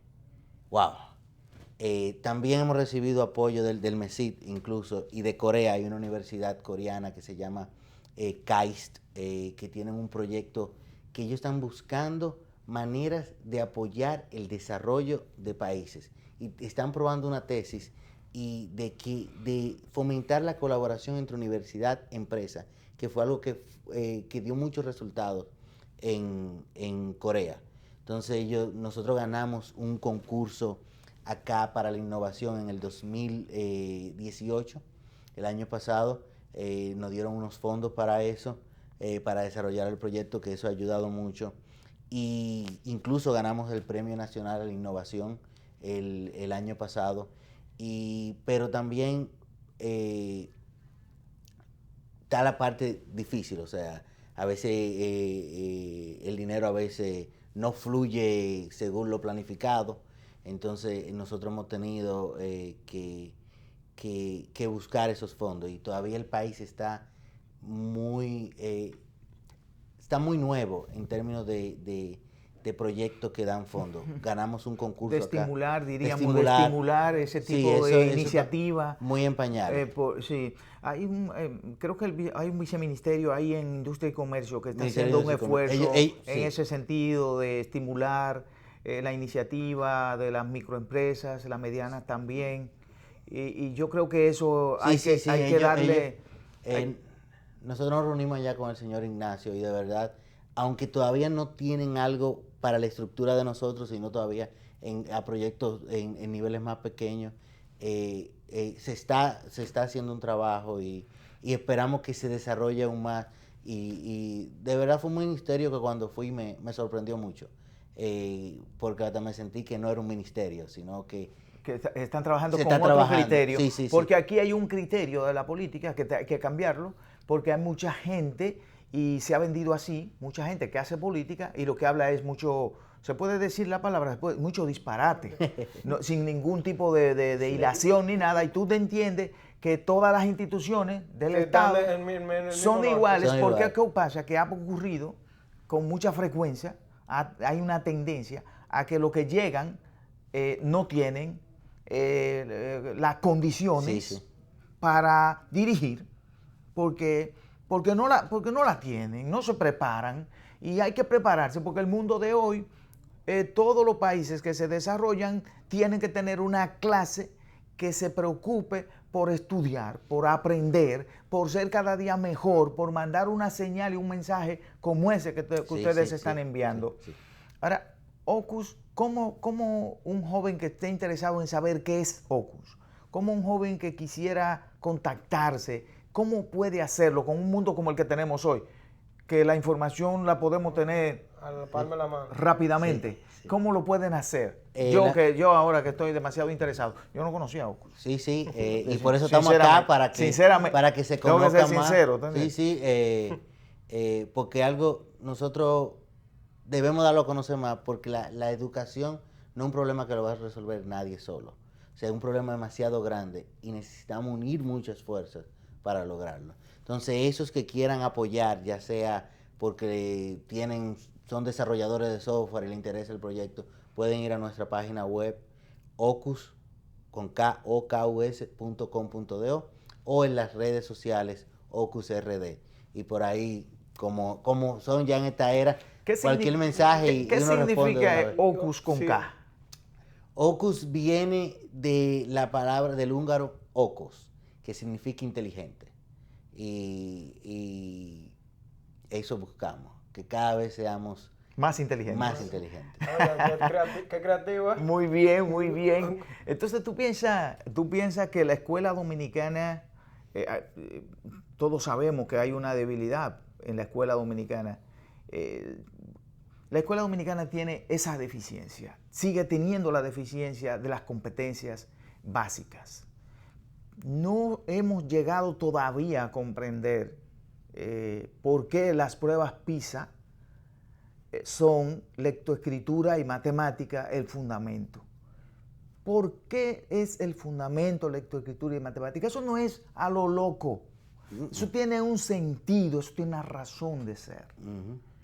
wow. También hemos recibido apoyo del MESID incluso, y de Corea. Hay una universidad coreana que se llama KAIST, que tienen un proyecto que ellos están buscando maneras de apoyar el desarrollo de países. Y están probando una tesis y de fomentar la colaboración entre universidad y empresa, que fue algo que dio muchos resultados en Corea. Entonces nosotros ganamos un concurso acá para la innovación en el 2018, el año pasado. Nos dieron unos fondos para eso, para desarrollar el proyecto, que eso ha ayudado mucho. Y incluso ganamos el Premio Nacional a la Innovación el año pasado. Pero también está la parte difícil, o sea, a veces el dinero a veces no fluye según lo planificado. Entonces nosotros hemos tenido que buscar esos fondos, y todavía el país está muy nuevo en términos de proyectos que dan fondos. Ganamos un concurso De acá, estimular, diríamos, de estimular ese tipo de iniciativa. Muy en pañales. Sí, creo que hay un viceministerio ahí en Industria y Comercio que está Ministerio haciendo un esfuerzo en sí. ese sentido de estimular la iniciativa de las microempresas, las medianas también. Y yo creo que eso hay que darle... Nosotros nos reunimos ya con el señor Ignacio, y de verdad, aunque todavía no tienen algo para la estructura de nosotros, sino todavía a proyectos en niveles más pequeños, se está haciendo un trabajo, y esperamos que se desarrolle aún más. Y de verdad fue un ministerio que cuando fui me sorprendió mucho, porque hasta me sentí que no era un ministerio, sino que están trabajando con otro criterio. Sí, porque aquí hay un criterio de la política que hay que cambiarlo, porque hay mucha gente, y se ha vendido así, mucha gente que hace política y lo que habla es mucho, se puede decir la palabra, mucho disparate, sin ningún tipo de hilación ni nada, y tú te entiendes que todas las instituciones del Estado son iguales, porque ¿qué pasa? Que ha ocurrido con mucha frecuencia, hay una tendencia a que los que llegan no tienen las condiciones para dirigir, porque no la tienen, no se preparan, y hay que prepararse, porque el mundo de hoy, todos los países que se desarrollan tienen que tener una clase que se preocupe por estudiar, por aprender, por ser cada día mejor, por mandar una señal y un mensaje como ese que ustedes están enviando. Ahora, Ocus, ¿cómo un joven que esté interesado en saber qué es Ocus? ¿Cómo un joven que quisiera contactarse? ¿Cómo puede hacerlo con un mundo como el que tenemos hoy? Que la información la podemos tener a la palma de la mano. Rápidamente. Sí, sí. ¿Cómo lo pueden hacer? La- Yo ahora que estoy demasiado interesado, yo no conocía Oculus. Sí, sí, y por eso estamos acá Sinceramente, para que se tengo que conozca ser más. sincero, ¿entiendes? Sí, sí, porque algo nosotros debemos darlo a conocer más, porque la educación no es un problema que lo va a resolver nadie solo. O sea, es un problema demasiado grande y necesitamos unir muchas fuerzas para lograrlo. Entonces, esos que quieran apoyar, ya sea porque son desarrolladores de software y les interesa el proyecto, pueden ir a nuestra página web ocus, con okus.com.do o en las redes sociales OcusRD. Y por ahí, como son ya en esta era, cualquier mensaje y ¿Qué uno responde de una significa vez. Ocus con Sí. K? Ocus viene de la palabra del húngaro ocos, que significa inteligente. Y eso buscamos, que cada vez seamos Más inteligente. más inteligentes. Oye, qué creativo, ¿eh? Muy bien, muy bien. Entonces, ¿tú piensas que la escuela dominicana, todos sabemos que hay una debilidad en la escuela dominicana? La escuela dominicana tiene esa deficiencia, sigue teniendo la deficiencia de las competencias básicas. No hemos llegado todavía a comprender por qué las pruebas PISA son lectoescritura y matemática el fundamento. ¿Por qué es el fundamento lectoescritura y matemática? Eso no es a lo loco. Eso tiene un sentido, eso tiene una razón de ser.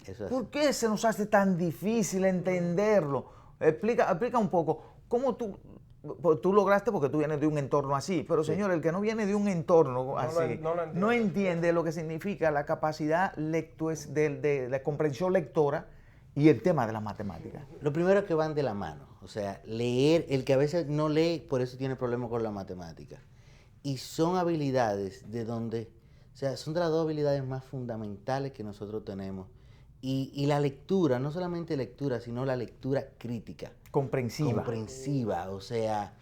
Eso es. ¿Por qué se nos hace tan difícil entenderlo? Explica un poco. ¿Cómo tú lograste, porque tú vienes de un entorno así, pero señor, el que no viene de un entorno así, no entiende lo que significa la capacidad de la comprensión lectora y el tema de la matemática? Lo primero es que van de la mano. O sea, leer, el que a veces no lee, por eso tiene problemas con la matemática. Y son habilidades o sea, son de las dos habilidades más fundamentales que nosotros tenemos. Y la lectura, no solamente lectura, sino la lectura crítica. Comprensiva, o sea,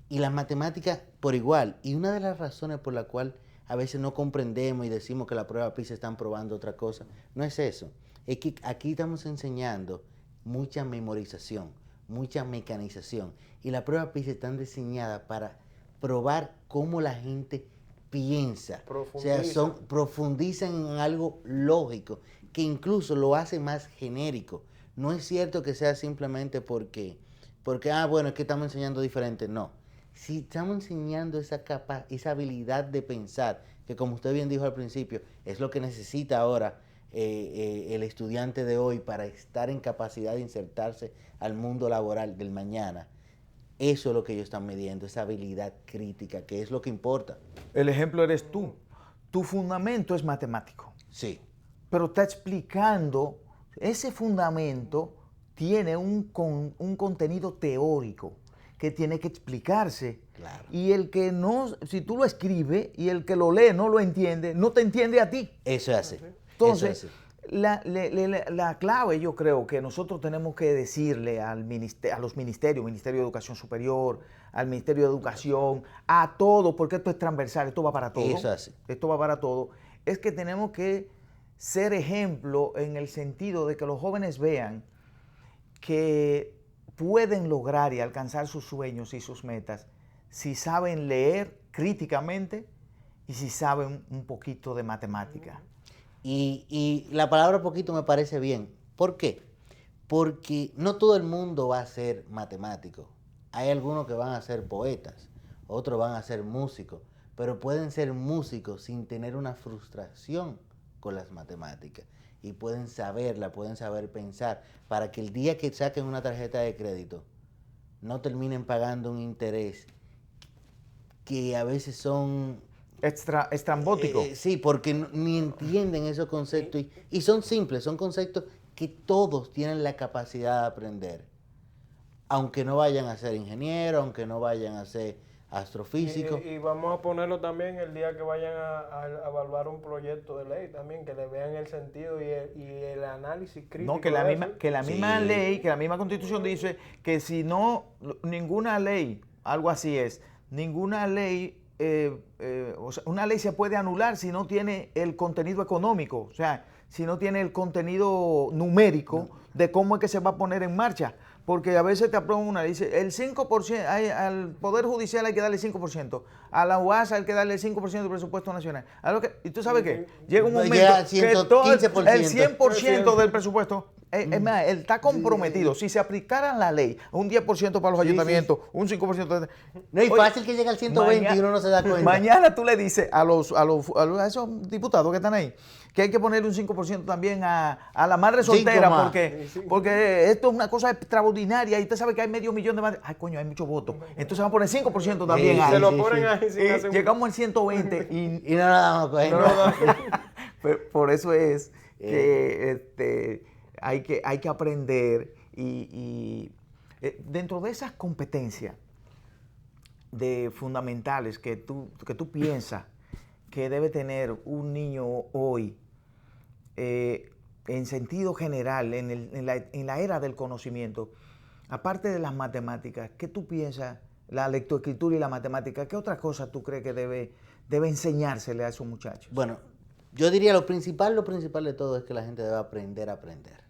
y las matemáticas por igual. Y una de las razones por la cual a veces no comprendemos y decimos que la prueba PISA están probando otra cosa, no es eso. Es que aquí estamos enseñando mucha memorización, mucha mecanización. Y la prueba PISA están diseñadas para probar cómo la gente piensa. Profundizan en algo lógico, que incluso lo hace más genérico. No es cierto que sea simplemente porque bueno, es que estamos enseñando diferente. No. Si estamos enseñando esa habilidad de pensar, que como usted bien dijo al principio, es lo que necesita ahora el estudiante de hoy para estar en capacidad de insertarse al mundo laboral del mañana. Eso es lo que ellos están midiendo, esa habilidad crítica, que es lo que importa. El ejemplo eres tú. Tu fundamento es matemático. Sí. Pero está explicando, ese fundamento tiene un contenido teórico que tiene que explicarse. Claro. Y el que no, si tú lo escribes y el que lo lee no lo entiende, no te entiende a ti. Eso es así. Entonces, Eso es así. la clave yo creo que nosotros tenemos que decirle a los ministerios, Ministerio de Educación Superior, al Ministerio de Educación, a todo, porque esto es transversal, esto va para todo. Eso es así. Esto va para todo. Es que tenemos que ser ejemplo en el sentido de que los jóvenes vean que pueden lograr y alcanzar sus sueños y sus metas si saben leer críticamente y si saben un poquito de matemática. Y la palabra poquito me parece bien. ¿Por qué? Porque no todo el mundo va a ser matemático. Hay algunos que van a ser poetas, otros van a ser músicos, pero pueden ser músicos sin tener una frustración con las matemáticas. Y pueden saber pensar, para que el día que saquen una tarjeta de crédito no terminen pagando un interés que a veces son Estrambótico. Sí, porque ni entienden esos conceptos y son simples, son conceptos que todos tienen la capacidad de aprender, aunque no vayan a ser ingenieros, aunque no vayan a ser astrofísicos. Y vamos a ponerlo también el día que vayan a evaluar un proyecto de ley también, que le vean el sentido y el análisis crítico. No, que la misma Sí. ley, que la misma Constitución dice que si no, ninguna ley, algo así es, ninguna ley, o sea, una ley se puede anular si no tiene el contenido económico. O sea, si no tiene el contenido numérico de cómo es que se va a poner en marcha. Porque a veces te aprueban una, dice, el 5%, al Poder Judicial hay que darle 5%, a la UAS hay que darle el 5% del presupuesto nacional. Y tú sabes qué, llega un momento que todo el 100% del presupuesto, es más, él está comprometido. Si se aplicara la ley, un 10% para los ayuntamientos, un 5%. No es fácil que llegue al 120 y uno no se da cuenta. Mañana tú le dices a esos diputados que están ahí que hay que ponerle un 5% también a la madre soltera, porque esto es una cosa extraordinaria y usted sabe que hay medio millón de madres. Ay, coño, hay muchos votos. Entonces van a poner 5% también. Se lo ponen ahí. Llegamos al 120 y no nos damos cuenta. Por eso es que hay que aprender y dentro de esas competencias fundamentales que tú piensas que debe tener un niño hoy, en sentido general, en la era del conocimiento, aparte de las matemáticas, ¿qué tú piensas, la lectoescritura y la matemática, qué otra cosa tú crees que debe enseñársele a esos muchachos? Bueno, yo diría lo principal de todo es que la gente debe aprender a aprender.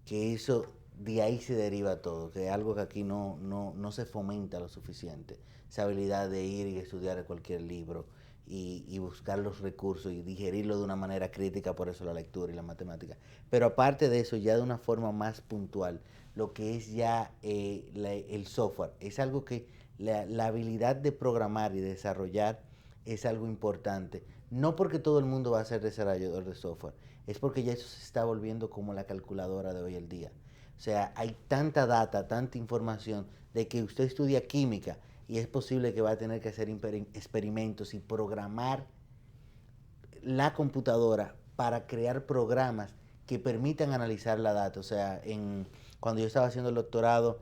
Que eso, de ahí se deriva todo, que es algo que aquí no se fomenta lo suficiente. Esa habilidad de ir y estudiar cualquier libro y buscar los recursos y digerirlo de una manera crítica, por eso la lectura y la matemática. Pero aparte de eso, ya de una forma más puntual, lo que es ya el software, es algo que la habilidad de programar y desarrollar es algo importante. No porque todo el mundo va a ser desarrollador de software, es porque ya eso se está volviendo como la calculadora de hoy en día. O sea, hay tanta data, tanta información de que usted estudia química y es posible que va a tener que hacer experimentos y programar la computadora para crear programas que permitan analizar la data. O sea, cuando yo estaba haciendo el doctorado,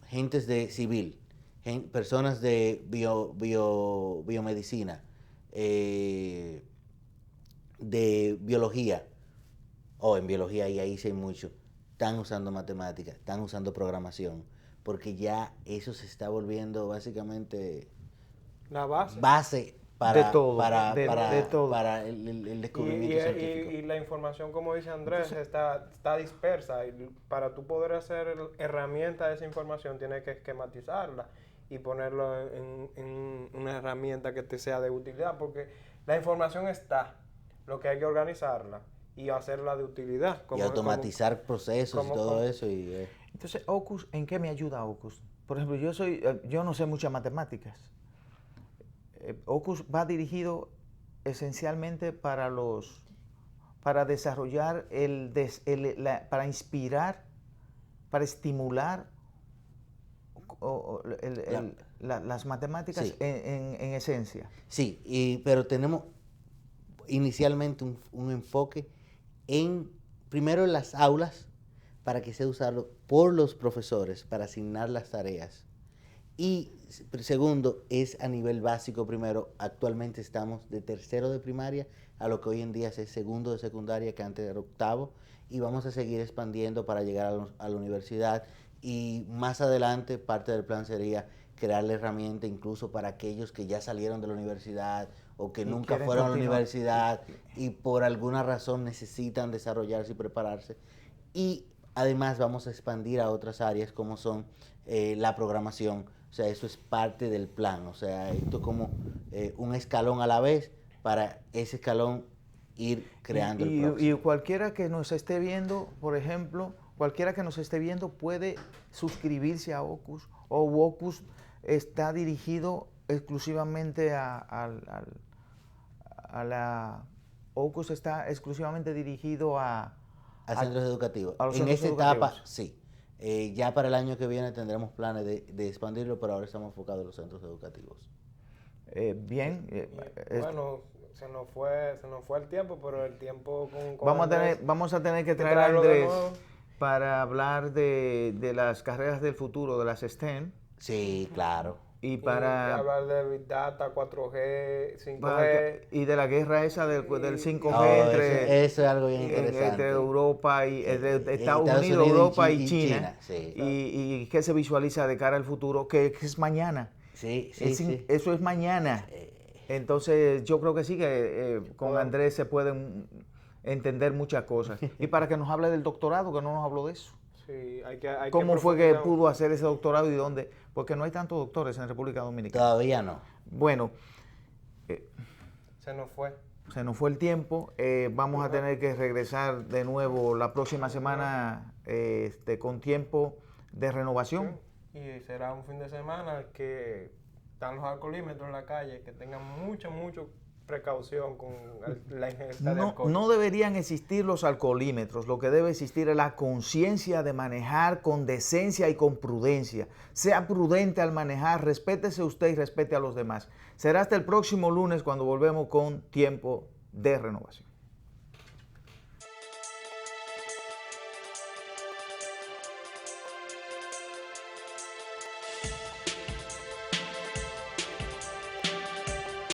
gentes de civil, personas de biomedicina, de biología, en biología ahí sí hay mucho, están usando matemáticas, están usando programación, porque ya eso se está volviendo básicamente la base para el descubrimiento científico. Y la información, como dice Andrés, está dispersa, y para tú poder hacer herramienta de esa información tienes que esquematizarla y ponerlo en una herramienta que te sea de utilidad, porque la información está, lo que hay que organizarla y hacerla de utilidad. Y automatizar procesos y todo eso. Entonces, Ocus, ¿en qué me ayuda Ocus? Por ejemplo, yo no sé muchas matemáticas. Ocus va dirigido esencialmente para desarrollar, para inspirar, para estimular las matemáticas, sí, en esencia. Sí, pero tenemos inicialmente un enfoque primero en las aulas, para que sea usado por los profesores para asignar las tareas. Y segundo, es a nivel básico primero. Actualmente estamos de tercero de primaria a lo que hoy en día es segundo de secundaria, que antes era octavo, y vamos a seguir expandiendo para llegar a la universidad. Y más adelante parte del plan sería crear la herramienta incluso para aquellos que ya salieron de la universidad o que nunca fueron a la universidad y por alguna razón necesitan desarrollarse y prepararse. Y además vamos a expandir a otras áreas como son la programación. O sea, eso es parte del plan. O sea, esto como un escalón a la vez, para ese escalón ir creando el próximo. Y cualquiera que nos esté viendo, por ejemplo, cualquiera que nos esté viendo puede suscribirse a Ocus, o Ocus está dirigido exclusivamente Ocus está exclusivamente dirigido a centros educativos. En esa etapa, sí. Ya para el año que viene tendremos planes de expandirlo, pero ahora estamos enfocados en los centros educativos. Bien. Bueno, se nos fue el tiempo, pero el tiempo vamos a tener que traer a Andrés para hablar de las carreras del futuro, de las STEM. Sí, claro. Y hablar de Big Data, 4G, 5G. Y de la guerra esa del 5G eso es algo bien interesante. Entre Europa y Estados Unidos, Europa y China. Sí. Y qué se visualiza de cara al futuro, que es mañana. Sí. Eso es mañana. Entonces yo creo que sí, que con Andrés se pueden entender muchas cosas. Y para que nos hable del doctorado, que no nos habló de eso. Sí, hay que ¿Cómo fue que profundizar. pudo hacer ese doctorado y dónde? Porque no hay tantos doctores en República Dominicana. Todavía no. Bueno, Se nos fue. se nos fue el tiempo. Vamos a tener que regresar de nuevo la próxima semana con tiempo de renovación. Y será un fin de semana que están los alcoholímetros en la calle, que tengan mucha precaución con la ingesta de No, alcohol. no deberían existir los alcoholímetros, lo que debe existir es la conciencia de manejar con decencia y con prudencia. Sea prudente al manejar, respétese usted y respete a los demás. Será hasta el próximo lunes cuando volvemos con tiempo de renovación.